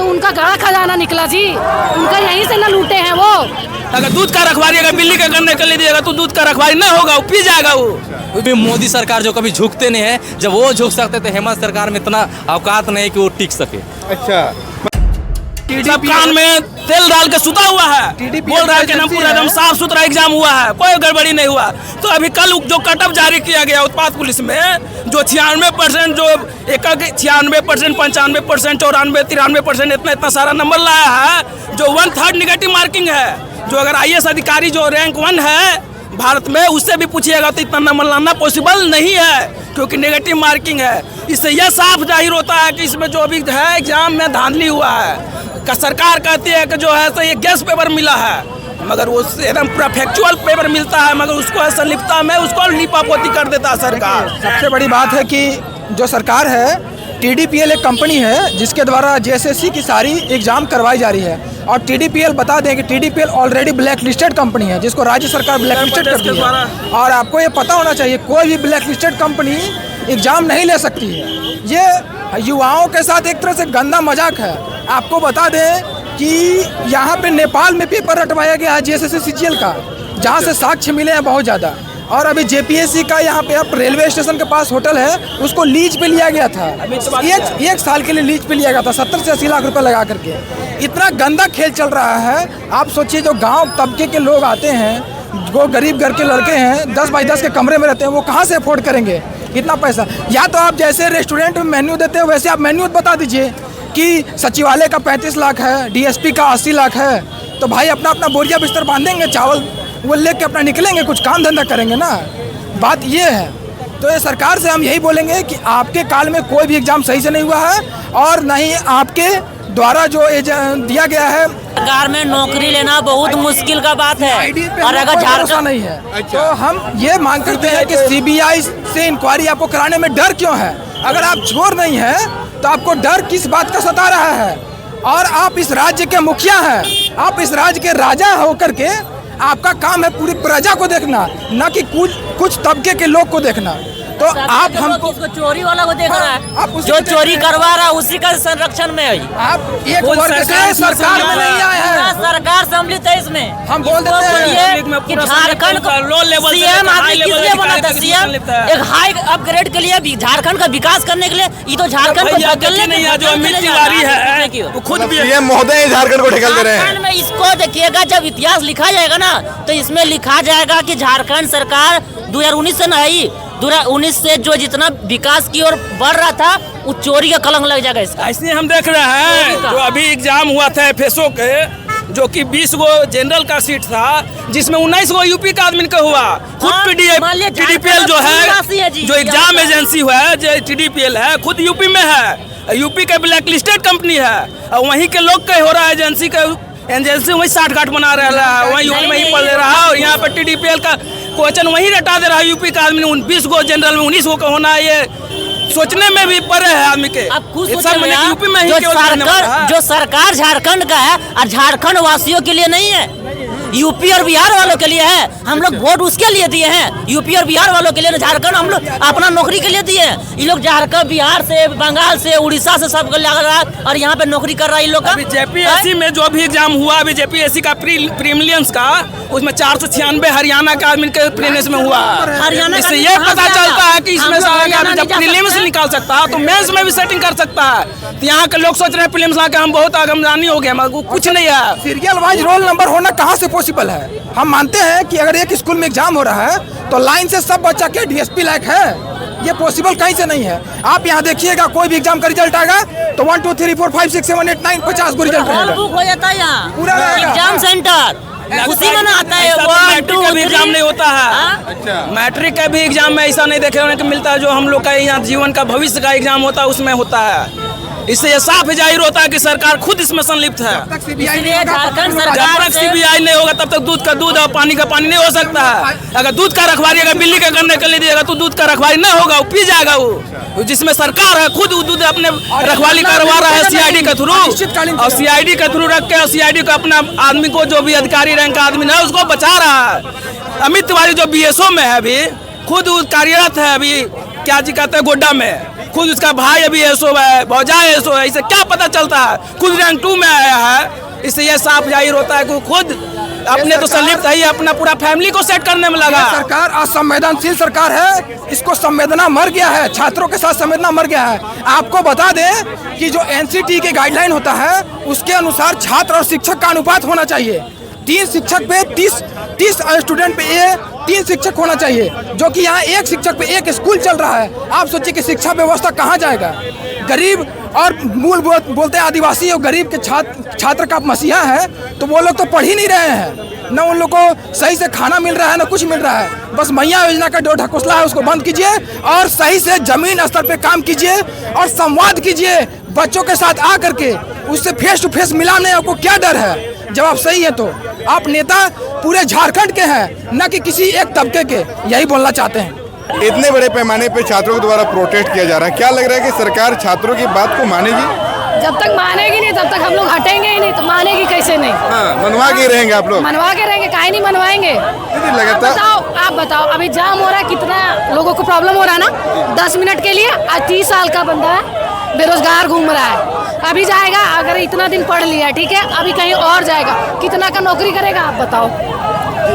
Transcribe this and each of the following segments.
तो उनका गड़ा खजाना निकला जी, उनका यहीं से न लूटे हैं वो। अगर दूध का रखवाली अगर बिल्ली का करने के लिए दिएगा तो दूध का रखवाली नहीं होगा, वो पी जाएगा वो। भी मोदी सरकार जो कभी झुकते नहीं है, जब वो झुक सकते थे हेमंत सरकार में इतना औकात नहीं कि वो टिक सके। अच्छा, सब कान में तेल डाल के सुता हुआ है, बोल रहा है कि ना पूरा एकदम साफ सुथरा एग्जाम हुआ है, कोई गड़बड़ी नहीं हुआ। तो अभी कल जो कटअप जारी किया गया उत्पाद पुलिस में, जो 96% जो 96%, 95%, 94, 93% इतना सारा नंबर लाया है, जो 1/3 निगेटिव मार्किंग है। जो अगर IAS अधिकारी जो रैंक 1 है भारत में, उससे भी पूछिएगा तो इतना नंबर लाना पॉसिबल नहीं है, क्योंकि नेगेटिव मार्किंग है। इससे यह साफ जाहिर होता है कि इसमें जो भी है एग्जाम में धांधली हुआ है। सरकार कहती है कि जो है तो ये गैस पेपर मिला है, मगर वो एकदम पूरा फैक्चुअल पेपर मिलता है, मगर उसको ऐसा लिपता में उसको लिपापोती कर देता है सरकार। सबसे बड़ी बात है कि जो सरकार है, TDPL एक कंपनी है जिसके द्वारा JSSC की सारी एग्जाम करवाई जा रही है। और TDPL बता दें कि TDPL already black listed company है, जिसको राज्य सरकार ब्लैक लिस्टेड करती है। और आपको ये पता होना चाहिए, कोई भी ब्लैक लिस्टेड कंपनी एग्जाम नहीं ले सकती है। ये युवाओं के साथ एक तरह से गंदा मजाक है। आपको बता दें कि यहाँ पे नेपाल में पेपर रटवाया गया है JSSC CGL का, जहाँ से साक्ष्य मिले हैं बहुत ज़्यादा। और अभी JPSC का यहाँ पे अब रेलवे स्टेशन के पास होटल है, उसको लीज पे लिया गया था, एक साल के लिए लीज पे लिया गया था 70 से 80 लाख रुपए लगा करके। इतना गंदा खेल चल रहा है। आप सोचिए, जो गांव तबके के लोग आते हैं, जो गरीब घर के लड़के हैं, 10 बाई 10 के कमरे में रहते हैं, वो कहाँ से अफोर्ड करेंगे इतना पैसा? या तो आप जैसे रेस्टोरेंट में मेन्यू देते हो वैसे आप मेन्यू बता दीजिए कि सचिवालय का 35 लाख है, DSP का 80 लाख है, तो भाई अपना अपना बोरिया बिस्तर बांधेंगे, चावल वो लेके अपना निकलेंगे, कुछ काम धंधा करेंगे ना। बात ये है। तो ये सरकार से हम यही बोलेंगे कि आपके काल में कोई भी एग्जाम सही से नहीं हुआ है, और न ही आपके द्वारा जो दिया गया है। सरकार में नौकरी लेना बहुत मुश्किल का बात है, और अगर झारखंड नहीं है तो हम ये मांग करते हैं कि CBI से इंक्वायरी आपको कराने में डर क्यों है? अगर आप चोर नहीं है तो आपको डर किस बात का सता रहा है? और आप इस राज्य के मुखिया हैं, आप इस राज्य के राजा होकर के आपका काम है पूरी प्रजा को देखना, ना कि कुछ तबके के लोग को देखना। तो आप हमको चोरी वाला को देख रहा है, आप जो चोरी करवा रहा है उसी का संरक्षण में है। आप एक वर्ग से सरकार में नहीं आए हैं, सरकार सम्मिलित है इसमें। हम बोल देते हैं कि झारखंड को CM आदमी किस लिए बना था? CM एक हाई अपग्रेड के लिए, झारखंड का विकास करने के लिए। ये तो झारखंड को ढकेलने नहीं है, जो अमित तिवारी है वो खुद भी CM महोदय झारखंड को ढकेल दे रहे हैं। में इसको देखिएगा, जब इतिहास लिखा जाएगा ना, तो इसमें लिखा जाएगा कि झारखंड सरकार 2019 से नहीं, 2019 से जो जितना विकास की ओर बढ़ रहा था, वो चोरी का कलंक लग जाएगा इसका। ऐसे हम देख रहे हैं, जो अभी एग्जाम हुआ था FSO के, जो कि 20 गो जनरल का सीट था, जिसमें 19 गो यूपी का आदमी का हुआ। खुद TDPL जो है, जो एग्जाम एजेंसी हुआ है, जो TDPL है, खुद यूपी में है, यूपी का ब्लैक लिस्टेड कंपनी है, और वहीं के लोग का हो रहा है, एजेंसी वही 60 बना रहा है, वहीं यूपी में ही पढ़ रहा है। और यहाँ पर TDPL का क्वेश्चन वहीं रटा दे रहा है यूपी का आदमी। 20 गो जनरल में 19 गो का होना, ये सोचने में भी परे है आदमी के। अब खुद यूपी में ही जो सरकार झारखंड का है, और झारखंड वासियों के लिए नहीं है, यूपी और बिहार वालों के लिए है। हम लोग वोट उसके लिए दिए हैं, यूपी और बिहार वालों के लिए। झारखंड हम लोग अपना नौकरी के लिए दिए हैं। ये लोग झारखंड, बिहार से, बंगाल से, उड़ीसा से सब लग रहा है, और यहाँ पे नौकरी कर रहा है इन लोग का। JPSC में जो भी एग्जाम हुआ, अभी JPSC का प्रीलिम्स का, उसमें 496 हरियाणा के आदमी के प्रीलिम्स में हुआ। हरियाणा इससे ये पता चलता है कि इसमें जब प्रीलिम्स निकाल सकता है तो मेंस में भी सेटिंग कर सकता है। तो यहाँ के लोग सोच रहे हैं प्रीलिम्स ला के हम बहुत आगमदानी हो गए, मगर कुछ नहीं है। सीरियल वाइज रोल नंबर होना कहाँ से पॉसिबल है? हम मानते हैं कि अगर एक स्कूल में एग्जाम हो रहा है तो लाइन से सब बच्चा के DSP लायक है, ये पॉसिबल कहीं से नहीं है। आप यहाँ देखिएगा, कोई भी एग्जाम का रिजल्ट आएगा तो 1 2 3 4 5 6 7 8 9 50 को रिजल्ट रहेगा, बुक हो जाता है यहाँ पूरा एग्जाम सेंटर, उसी में ना आता है। मैट्रिक का भी एग्जाम नहीं होता है। मैट्रिक का भी एग्जाम में ऐसा नहीं देखने को मिलता है, जो हम लोग का यहाँ जीवन का भविष्य का एग्जाम होता है उसमें होता है। इससे ये साफ जाहिर होता है कि सरकार खुद इसमें संलिप्त है। झारखंड जब सरकार तक CBI नहीं होगा तब तक दूध का दूध और पानी का पानी नहीं हो सकता है। अगर दूध का रखवाली अगर बिल्ली का करने के लिए दिएगा तो दूध का रखवाली नहीं होगा, वो पी जाएगा वो। जिसमें सरकार है खुद दूध अपने रखवाली करवा रहा है CID के थ्रू, और CID के थ्रू रख के, और CID को अपना आदमी को, जो भी अधिकारी रैंक का आदमी है, उसको बचा रहा है। अमित तिवारी जो BSO में है, अभी खुद कार्यरत है, अभी क्या जी कहते हैं, गोड्डा में खुद उसका भाई अभी एसओ है, भौजाई एसओ है, इसे क्या पता चलता है? खुद रैंक 2 में आया है, इससे यह साफ जाहिर होता है कि खुद अपने तो संलिप्त है, अपना पूरा फैमिली को सेट करने में लगा। सरकार असंवेदनशील सरकार है, इसको संवेदना मर गया है, छात्रों के साथ संवेदना मर गया है। आपको बता दें कि जो एनसीटी के गाइडलाइन होता है उसके अनुसार छात्र और शिक्षक का अनुपात होना चाहिए। 3 शिक्षक पे 30 स्टूडेंट पे 3 शिक्षक होना चाहिए, जो कि यहाँ 1 शिक्षक पे 1 स्कूल चल रहा है। आप सोचिए कि शिक्षा व्यवस्था कहाँ जाएगा? गरीब और मूल बोलते हैं आदिवासी और गरीब के छात्र का मसीहा है, तो वो लोग तो पढ़ ही नहीं रहे हैं। न उन लोग को सही से खाना मिल रहा है, न कुछ मिल रहा है। बस मैया योजना का जो ढकोसला है उसको बंद कीजिए और सही से जमीन स्तर पे काम कीजिए और संवाद कीजिए बच्चों के साथ आ करके, उससे फेस टू फेस मिलाने। आपको क्या डर है? जब आप सही है तो आप नेता पूरे झारखंड के हैं, न कि किसी एक तबके के। यही बोलना चाहते हैं। इतने बड़े पैमाने पे छात्रों के द्वारा प्रोटेस्ट किया जा रहा है, क्या लग रहा है कि सरकार छात्रों की बात को मानेगी? जब तक मानेगी नहीं तब तक हम लोग हटेंगे ही नहीं, तो मानेगी कैसे नहीं? हाँ, मनवा के रहेंगे आप लोग? मनवा के रहेंगे, काहे नहीं मनवाएंगे? लगातार आप बताओ अभी जाम हो रहा है, कितना लोगों को प्रॉब्लम हो रहा है ना 10 मिनट के लिए। आज 30 साल का बंदा है, बेरोजगार घूम रहा है, अभी जाएगा, अगर इतना दिन पढ़ लिया ठीक है, अभी कहीं और जाएगा, कितना का नौकरी करेगा आप बताओ?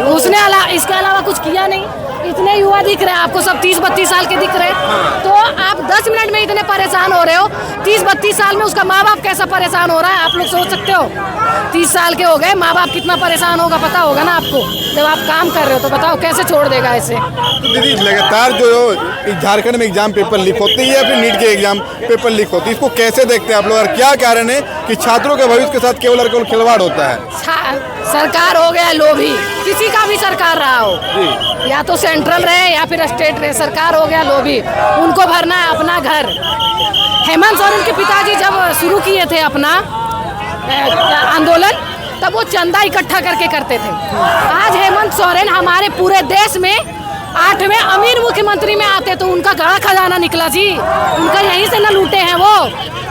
उसने इसके अलावा कुछ किया नहीं। इतने युवा दिख रहे हैं आपको, सब 30-32 साल के दिख रहे हैं, तो आप 10 मिनट में इतने परेशान हो रहे हो। 30-32 साल में उसका माँ बाप कैसा परेशान हो रहा है आप लोग सोच सकते हो? 30 साल के हो गए, माँ बाप कितना परेशान होगा पता होगा ना आपको? जब आप काम कर रहे हो तो बताओ कैसे छोड़ देगा ऐसे? तो दीदी लगातार जो झारखंड में एग्जाम पेपर लीक होते हैं या फिर नीट के एग्जाम पेपर लीक होते हैं, इसको कैसे देखते हैं आप लोग और क्या कारण है कि छात्रों के भविष्य के साथ केवल और केवल खिलवाड़ होता है? सरकार हो गया लोभी, किसी का भी सरकार रहा हो, या तो सेंट्रल रहे या फिर स्टेट रहे, सरकार हो गया लोभी। उनको भरना है अपना घर। हेमंत सोरेन के पिताजी जब शुरू किए थे अपना आंदोलन, तब वो चंदा इकट्ठा करके करते थे। आज हेमंत सोरेन हमारे पूरे देश में 8वें अमीर मुख्यमंत्री में आते तो उनका गड़ा खजाना निकला जी, उनका यहीं से न लूटे हैं वो।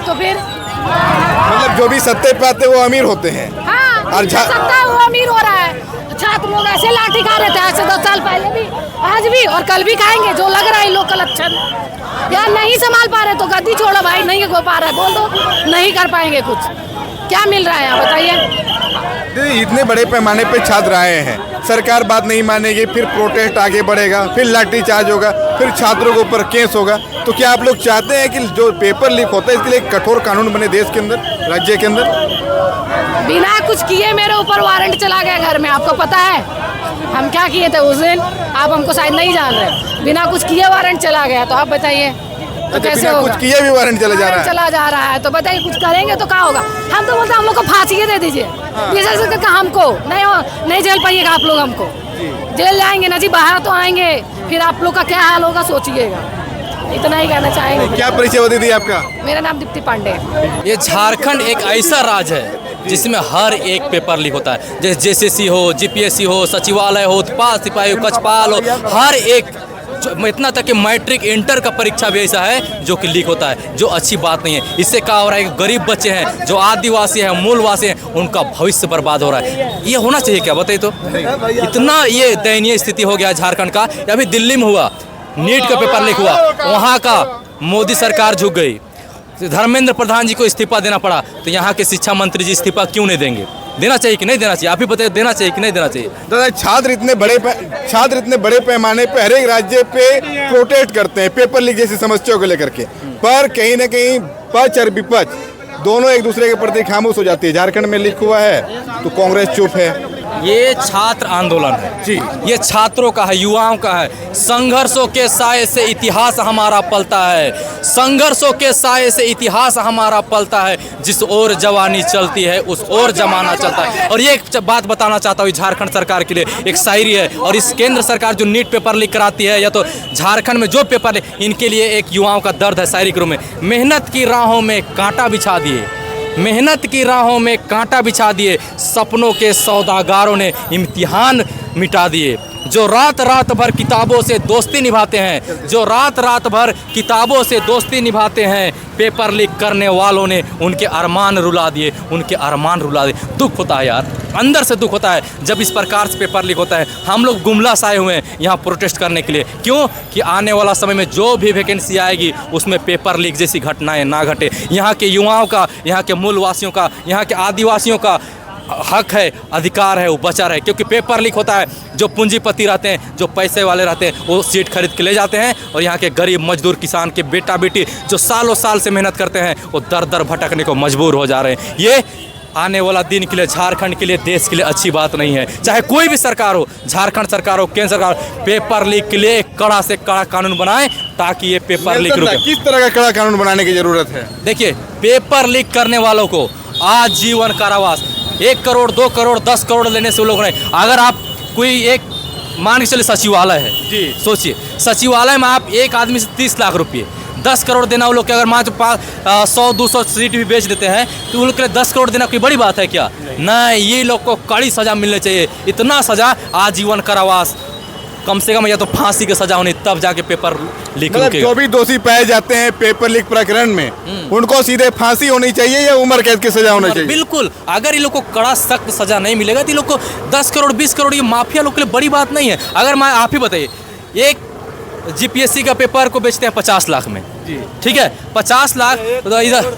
तो फिर मतलब जो भी सत्ते पे आते वो अमीर होते हैं। हाँ, और सत्ता है वो अमीर हो रहा है। छात्र लोग ऐसे लाठी खा रहे थे आज से 10 साल पहले भी, आज भी और कल भी खाएंगे, जो लग रहा है लोग का लक्षण। यार नहीं संभाल पा रहे तो गद्दी छोड़ो भाई, नहीं हो पा रहा है बोल दो, नहीं कर पाएंगे कुछ। क्या मिल रहा है यहाँ बताइए? इतने बड़े पैमाने पे छात्र आए हैं, सरकार बात नहीं मानेगी, फिर प्रोटेस्ट आगे बढ़ेगा, फिर लाठीचार्ज होगा, फिर छात्रों के ऊपर केस होगा। तो क्या आप लोग चाहते हैं कि जो पेपर लीक होता है इसके लिए कठोर कानून बने देश के अंदर, राज्य के अंदर? बिना कुछ किए मेरे ऊपर वारंट चला गया घर में, आपको पता है हम क्या किए थे उस दिन? आप हमको शायद नहीं जान रहे। बिना कुछ किए वारंट चला गया, तो आप बताइए तो कैसे होगा? कुछ किए भी वारंट चला जा रहा है तो बताइए कुछ करेंगे तो क्या होगा? हम तो बोलते हैं हम लोग को फांसी दे दीजिए। हमको नहीं झेल पाइएगा आप लोग, हमको जेल जाएंगे ना जी, बाहर तो आएंगे, फिर आप लोग का क्या हाल होगा सोचिएगा। इतना ही कहना चाहेंगे। क्या परिचय बता दीजिए आपका? मेरा नाम दीप्ति पांडे है। ये झारखंड एक ऐसा राज्य है जिसमें हर एक पेपर लीक होता है, जैसे जेसीसी हो, जीपीएससी हो, सचिवालय हो, उत्पाद सिपाही हो, कचपाल हो, हर एक इतना तक कि मैट्रिक इंटर का परीक्षा भी ऐसा है जो कि लीक होता है, जो अच्छी बात नहीं है। इससे क्या हो रहा है कि गरीब बच्चे हैं, जो आदिवासी हैं, मूलवासी हैं, उनका भविष्य बर्बाद हो रहा है। ये होना चाहिए क्या बताइए? तो इतना ये दयनीय स्थिति हो गया झारखंड का। अभी दिल्ली में हुआ, नीट का पेपर लीक हुआ, वहाँ का मोदी सरकार झुक गई, धर्मेंद्र प्रधान जी को इस्तीफा देना पड़ा। तो यहाँ के शिक्षा मंत्री जी इस्तीफा क्यों नहीं देंगे? देना चाहिए कि नहीं देना चाहिए? आप ही बताइए, देना चाहिए कि नहीं देना चाहिए? दादा, छात्र इतने बड़े पैमाने पे हर एक राज्य पे प्रोटेस्ट करते हैं पेपर लीक जैसी समस्याओं को लेकर के, पर कहीं ना कहीं पक्ष और विपक्ष दोनों एक दूसरे के प्रति खामोश हो जाती है। झारखंड में लीक हुआ है तो कांग्रेस चुप है। ये छात्र आंदोलन है जी, ये छात्रों का है, युवाओं का है। संघर्षों के साए से इतिहास हमारा पलता है, संघर्षों के साए से इतिहास हमारा पलता है। जिस ओर जवानी चलती है उस ओर जमाना चलता है। और ये एक बात बताना चाहता हूँ झारखंड सरकार के लिए, एक शायरी है। और इस केंद्र सरकार जो नीट पेपर लीक कराती है, या तो झारखंड में जो पेपर लीक, इनके लिए एक युवाओं का दर्द है शायरी के रूप में। मेहनत की राहों में कांटा बिछा दिए, मेहनत की राहों में कांटा बिछा दिए, सपनों के सौदागारों ने इम्तिहान मिटा दिए। जो रात रात भर किताबों से दोस्ती निभाते हैं, जो रात रात भर किताबों से दोस्ती निभाते हैं, पेपर लीक करने वालों ने उनके अरमान रुला दिए, उनके अरमान रुला दिए। दुख होता है यार। अंदर से दुख होता है जब इस प्रकार से पेपर लीक होता है। हम लोग गुमला से आए हुए हैं यहाँ प्रोटेस्ट करने के लिए। क्यों? कि आने वाला समय में जो भी वैकेंसी आएगी उसमें पेपर लीक जैसी घटनाएं ना घटे। यहाँ के युवाओं का, यहाँ के मूलवासियों का, यहाँ के आदिवासियों का हक है, अधिकार है, वो बचा रहे। क्योंकि पेपर लीक होता है, जो पूंजीपति रहते हैं, जो पैसे वाले रहते हैं, वो सीट खरीद के ले जाते हैं और यहाँ के गरीब मजदूर किसान के बेटा बेटी जो सालों साल से मेहनत करते हैं वो दर दर भटकने को मजबूर हो जा रहे हैं। ये आने वाला दिन के लिए, झारखंड के लिए, देश के लिए अच्छी बात नहीं है। चाहे कोई भी सरकार हो, झारखंड सरकार हो, केंद्र सरकार, पेपर लीक के लिए एक कड़ा से कड़ा कानून बनाए ताकि ये पेपर लीक रुके। किस तरह का कड़ा कानून बनाने की जरूरत है? देखिए, पेपर लीक करने वालों को आजीवन कारावास, 1 करोड़ 2 करोड़ 10 करोड़ लेने से वो लोग नहीं। अगर आप कोई एक मान के चलिए सचिवालय है जी, सोचिए सचिवालय में आप एक आदमी से 30 लाख रुपये 10 करोड़ देना, वो लोग के अगर मान 100-200 सीट भी बेच देते हैं तो उन लोग के लिए 10 करोड़ देना कोई बड़ी बात है क्या? नहीं, ये लोग को कड़ी सज़ा मिलनी चाहिए। इतना सज़ा, आजीवन कारावास, कम से कम या तो फांसी की सजा होनी, तब जाके पेपर लीक मतलब रुकेगा। जो भी दोषी पाए जाते हैं पेपर लीक प्रकरण में उनको सीधे फांसी होनी चाहिए या उम्र कैद की सजा होनी चाहिए? बिल्कुल, अगर ये लोग को कड़ा सख्त सजा नहीं मिलेगा तो ये लोग को 10 करोड़ 20 करोड़ ये माफिया लोग के लिए बड़ी बात नहीं है। अगर मैं आप ही बताइए, एक जीपीएससी का पेपर को बेचते हैं 50 लाख में, ठीक है, 50 लाख तो इधर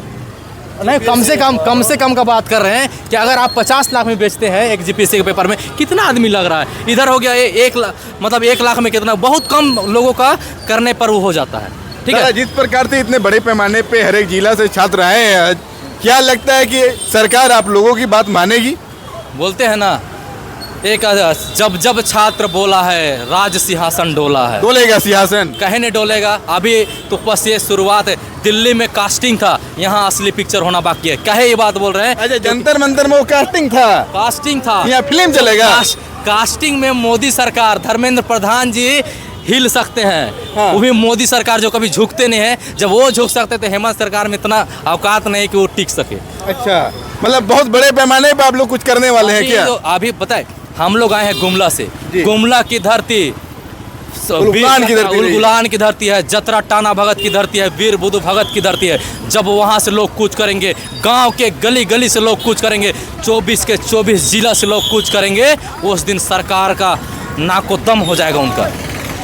नहीं, कम से कम का बात कर रहे हैं कि अगर आप 50 लाख में बेचते हैं एक जीपीएससी के पेपर में, कितना आदमी लग रहा है? इधर हो गया 1 लाख, मतलब 1 लाख में कितना, बहुत कम लोगों का करने पर वो हो जाता है। ठीक है, जिस प्रकार से इतने बड़े पैमाने पे हर एक जिला से छात्र आए हैं आज, क्या लगता है कि सरकार आप लोगों की बात मानेगी? बोलते हैं ना, एक जब जब छात्र बोला है राज सिंहासन डोला है। डोलेगा सिंहासन? कहे नहीं डोलेगा। अभी तो बस ये शुरुआत है। दिल्ली में कास्टिंग था, यहाँ असली पिक्चर होना बाकी है। कहे ये बात बोल रहे हैं। अच्छा, जंतर मंतर में वो कास्टिंग था? कास्टिंग था, यहाँ फिल्म चलेगा? कास्टिंग में मोदी सरकार, धर्मेंद्र प्रधान जी हिल सकते हैं। हाँ। वो भी मोदी सरकार जो कभी झुकते नहीं है, जब वो झुक सकते थे, हेमंत सरकार में इतना औकात नहीं कि वो टिक सके। अच्छा, मतलब बहुत बड़े पैमाने पर आप लोग कुछ करने वाले हैं क्या? अभी बताए, हम लोग आए हैं गुमला से। गुमला की धरती उलगुलान की धरती है, जतरा टाना भगत की धरती है, वीर बुद्धू भगत की धरती है। जब वहाँ से लोग कूच करेंगे, गांव के गली गली से लोग कूच करेंगे, 24 के 24 जिला से लोग कूच करेंगे, उस दिन सरकार का नाको दम हो जाएगा उनका।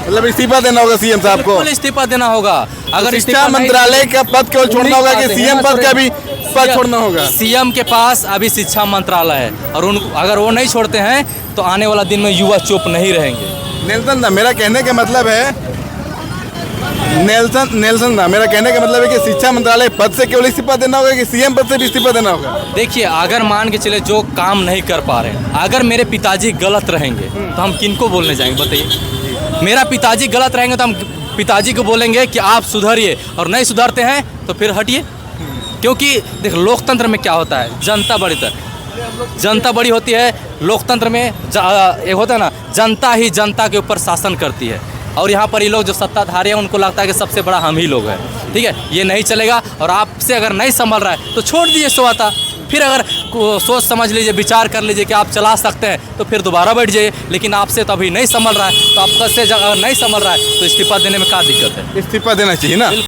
मतलब इस्तीफा देना होगा सीएम साहब को? बिल्कुल इस्तीफा देना होगा। अगर शिक्षा मंत्रालय का पद केवल छोड़ना होगा कि सीएम पद का भी पद छोड़ना होगा? सीएम के पास अभी शिक्षा मंत्रालय है और अगर वो नहीं छोड़ते हैं तो आने वाला दिन में युवा चुप नहीं रहेंगे। नेल्सन दा, मेरा कहने का मतलब है मेरा कहने का मतलब है कि शिक्षा मंत्रालय पद से केवल इस्तीफा देना होगा कि सीएम पद से भी इस्तीफा देना होगा? देखिए, अगर मान के चले जो काम नहीं कर पा रहे हैं, अगर मेरे पिताजी गलत रहेंगे तो हम किनको बोलने जाएंगे बताइए? मेरा पिताजी गलत रहेंगे तो हम पिताजी को बोलेंगे कि आप सुधरिए, और नहीं सुधरते हैं तो फिर हटिए। क्योंकि देख, लोकतंत्र में क्या होता है, जनता बड़ी होती है। लोकतंत्र में एक होता है ना, जनता ही जनता के ऊपर शासन करती है। और यहाँ पर ये लोग जो सत्ताधारी हैं उनको लगता है कि सबसे बड़ा हम ही लोग हैं। ठीक है, ये नहीं चलेगा। और आपसे अगर नहीं संभल रहा है तो छोड़ दीजिए स्वाता। फिर अगर सोच समझ लीजिए, विचार कर लीजिए कि आप चला सकते हैं तो फिर दोबारा बैठ जाइए। लेकिन आपसे तो अभी नहीं संभल रहा है, तो आपसे अगर नहीं संभल रहा है तो इस्तीफा देने में क्या दिक्कत है? इस्तीफा देना चाहिए ना।